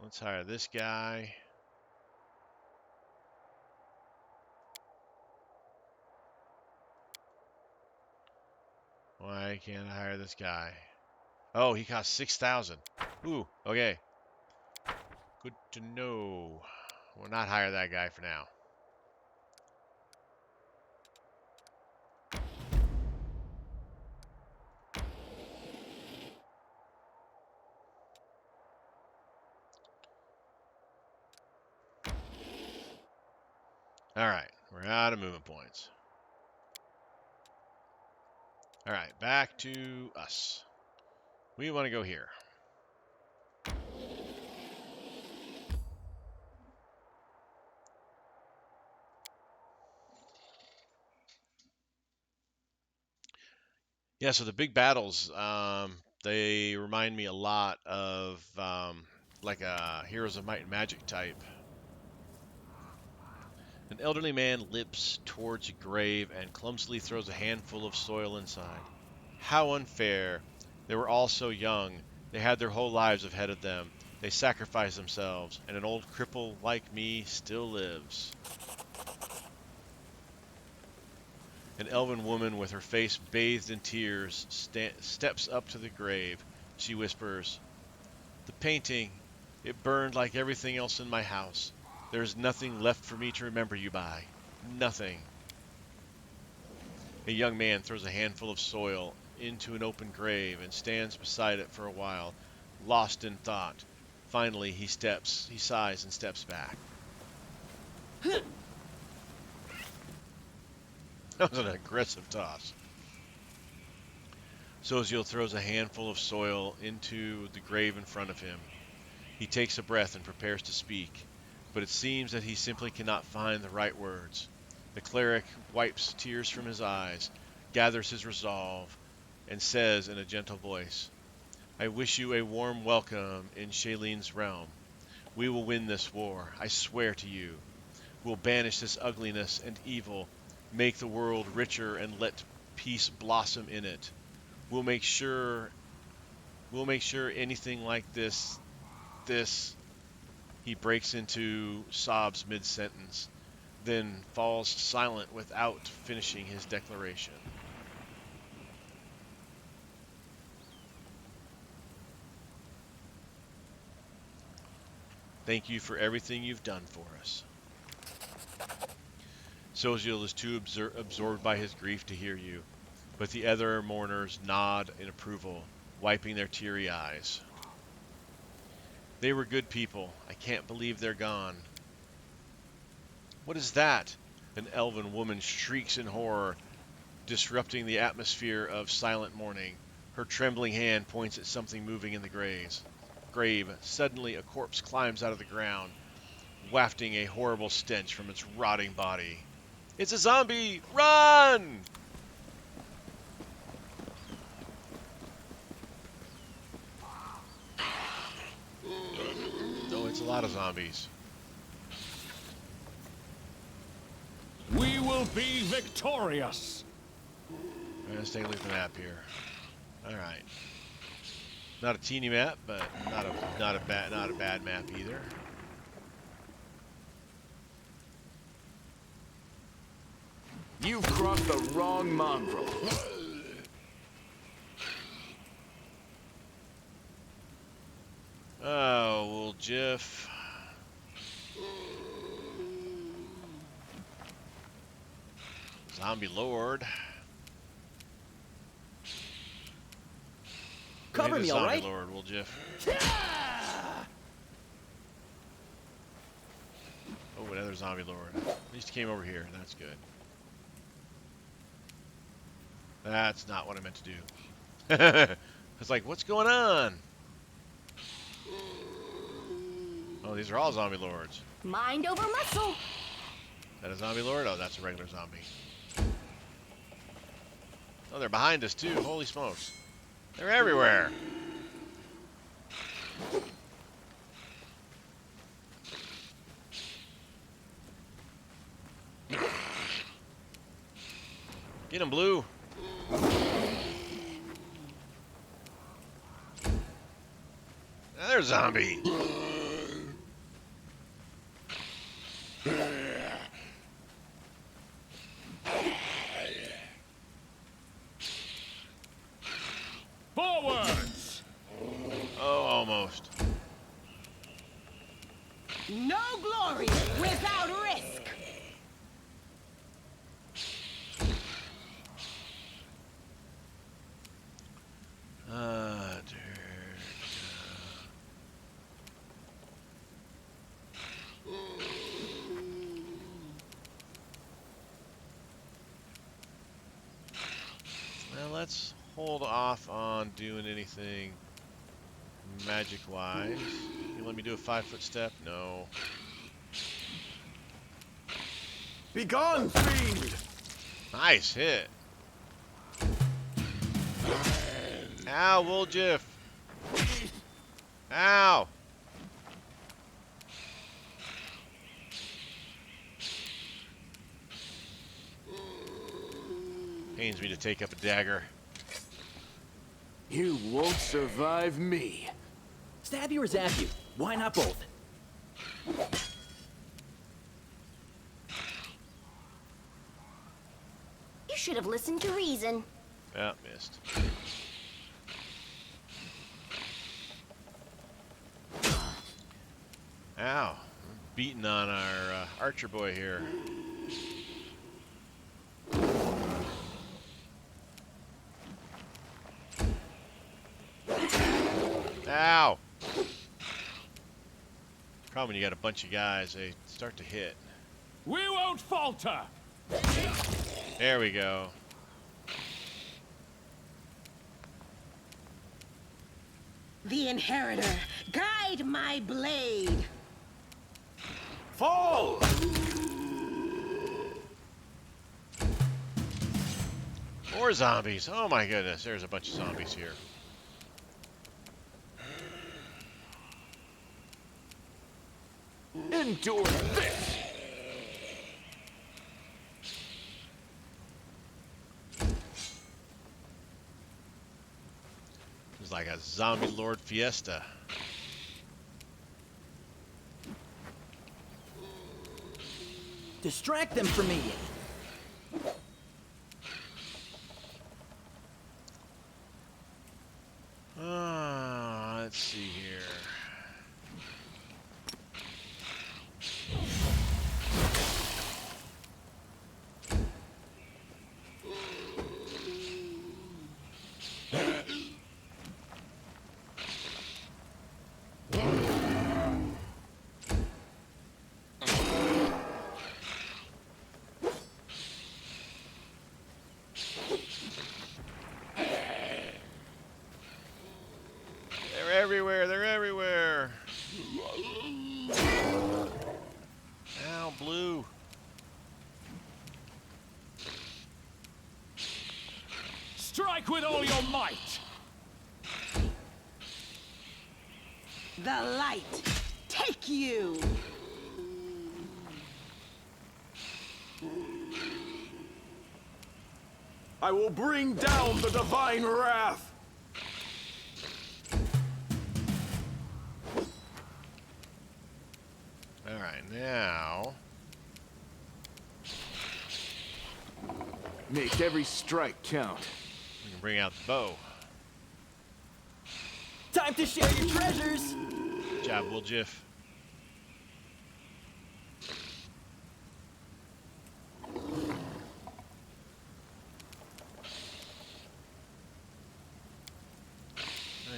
Let's hire this guy. Why can't I hire this guy? Oh, he costs 6,000. Ooh, okay. Good to know. We'll not hire that guy for now. Alright, we're out of movement points. Alright, back to us. We want to go here. Yeah, so the big battles, they remind me a lot of like a Heroes of Might and Magic type. An elderly man limps towards a grave and clumsily throws a handful of soil inside. How unfair. They were all so young. They had their whole lives ahead of them. They sacrificed themselves, and an old cripple like me still lives. An elven woman with her face bathed in tears steps up to the grave. She whispers, "The painting, it burned like everything else in my house. There is nothing left for me to remember you by. Nothing." A young man throws a handful of soil into an open grave and stands beside it for a while, lost in thought. Finally, he sighs and steps back. That was an aggressive toss. Soziel throws a handful of soil into the grave in front of him. He takes a breath and prepares to speak, but it seems that he simply cannot find the right words. The cleric wipes tears from his eyes, gathers his resolve, and says in a gentle voice, "I wish you a warm welcome in Shailene's realm. We will win this war, I swear to you. We'll banish this ugliness and evil, make the world richer and let peace blossom in it. We'll make sure anything like this he breaks into sobs mid-sentence, then falls silent without finishing his declaration. Thank you for everything you've done for us." Soziel is too absorbed by his grief to hear you, but the other mourners nod in approval, wiping their teary eyes. They were good people. I can't believe they're gone. What is that? An elven woman shrieks in horror, disrupting the atmosphere of silent mourning. Her trembling hand points at something moving in the grave. Suddenly, a corpse climbs out of the ground, wafting a horrible stench from its rotting body. It's a zombie! Run! No, it's a lot of zombies. We will be victorious. Let's take a look at the map here. All right. Not a teeny map, but not a bad map either. You've crossed the wrong mongrel. Oh, well, Jiff. Zombie Lord. Cover me, all right? Zombie Lord, will Jiff. Oh, another Zombie Lord. At least he came over here. That's good. That's not what I meant to do. It's like, what's going on? Oh, these are all Zombie Lords. Mind over muscle. Is that a Zombie Lord? Oh, that's a regular zombie. Oh, they're behind us, too. Holy smokes. They're everywhere. Get him, Blue. Another zombie. Forwards! Oh, almost. No glory without risk. Dude. Well, let's hold off on doing anything magic-wise. You let me do a 5-foot step? No. Be gone, fiend! Nice hit. Ow, Wooljiff. Ow. Pains me to take up a dagger. You won't survive me. Stab you or zap you? Why not both? You should have listened to reason. Yeah, missed. Ow. Beating on our archer boy here. Ow! Problem when you got a bunch of guys, they start to hit. We won't falter! There we go. The Inheritor, guide my blade. Fall! More zombies. Oh my goodness, there's a bunch of zombies here. Endure this! It's like a zombie lord fiesta. Distract them from me. Let's see here. Strike with all your might! The light, take you! I will bring down the divine wrath! Alright, now... Make every strike count. we can bring out the bow. Time to share your treasures! Good job, Will Jiff.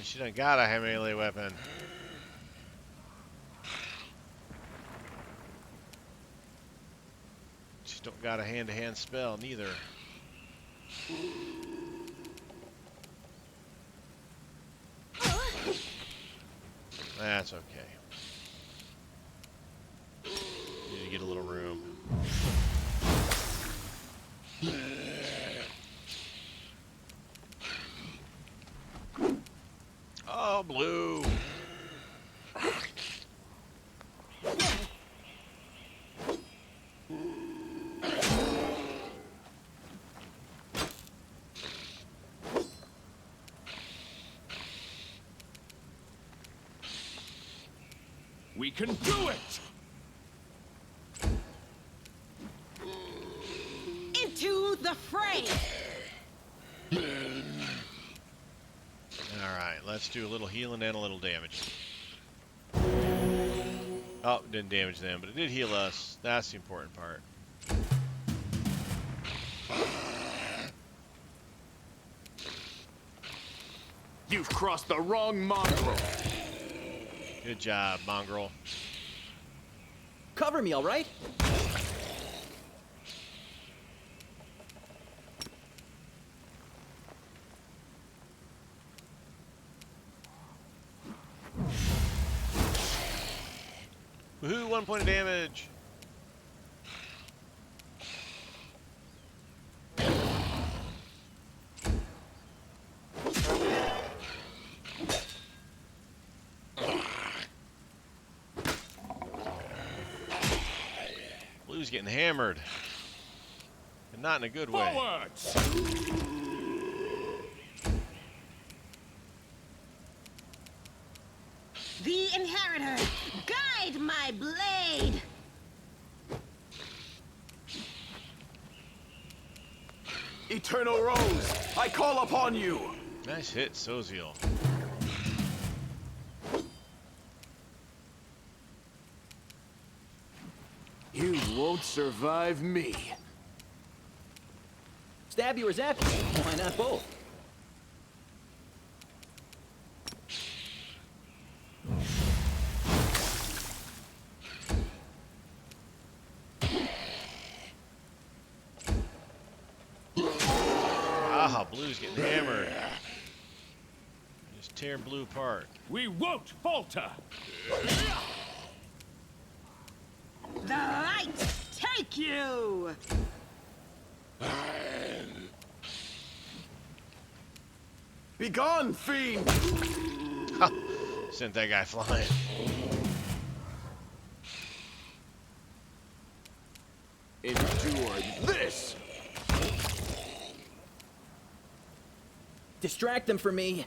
She done got a melee weapon. She don't got a hand-to-hand spell, neither. That's okay. Need to get a little room. Oh, blue. We can do it! Into the fray! Alright, let's do a little healing and a little damage. Oh, didn't damage them, but it did heal us. That's the important part. You've crossed the wrong mongrel. Good job, mongrel. Cover me, all right? Woohoo, 1 point of damage. Blue's getting hammered. And not in a good way. Forwards! The Inheritor, guide my blade! Eternal Rose, I call upon you! Nice hit, Soziel. You won't survive me. Stab you or zap you? Why not both? Ah, Blue's getting hammered. Just tearing Blue apart. We won't falter! The light, take you! Begone, fiend! Sent that guy flying. Endure this! Distract them for me.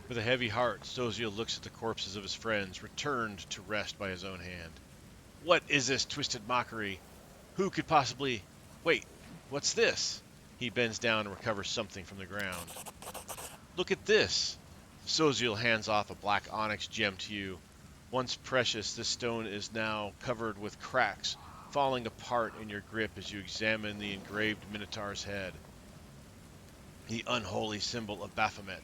With a heavy heart, Soziel looks at the corpses of his friends, returned to rest by his own hand. What is this twisted mockery? Who could possibly... Wait, what's this? He bends down and recovers something from the ground. Look at this. Soziel hands off a black onyx gem to you. Once precious, this stone is now covered with cracks, falling apart in your grip as you examine the engraved Minotaur's head. The unholy symbol of Baphomet.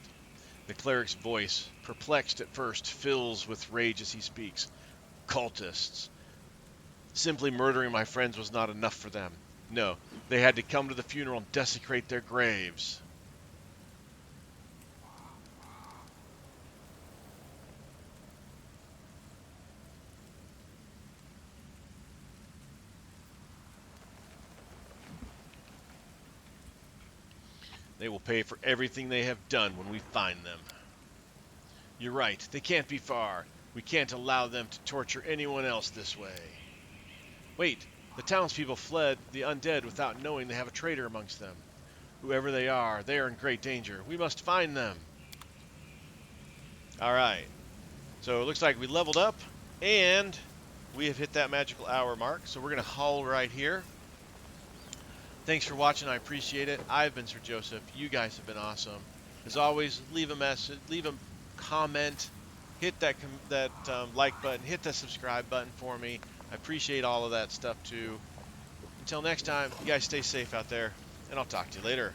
The cleric's voice, perplexed at first, fills with rage as he speaks. Cultists. Simply murdering my friends was not enough for them. No, they had to come to the funeral and desecrate their graves. They will pay for everything they have done when we find them. You're right. They can't be far. We can't allow them to torture anyone else this way. Wait. The townspeople fled the undead without knowing they have a traitor amongst them. Whoever they are in great danger. We must find them. Alright. So it looks like we leveled up, and we have hit that magical hour mark. So we're going to haul right here. Thanks for watching. I appreciate it. I've been Sir Joseph. You guys have been awesome. As always, leave a message, leave a comment, hit that like button, hit the subscribe button for me. I appreciate all of that stuff too. Until next time, you guys stay safe out there, and I'll talk to you later.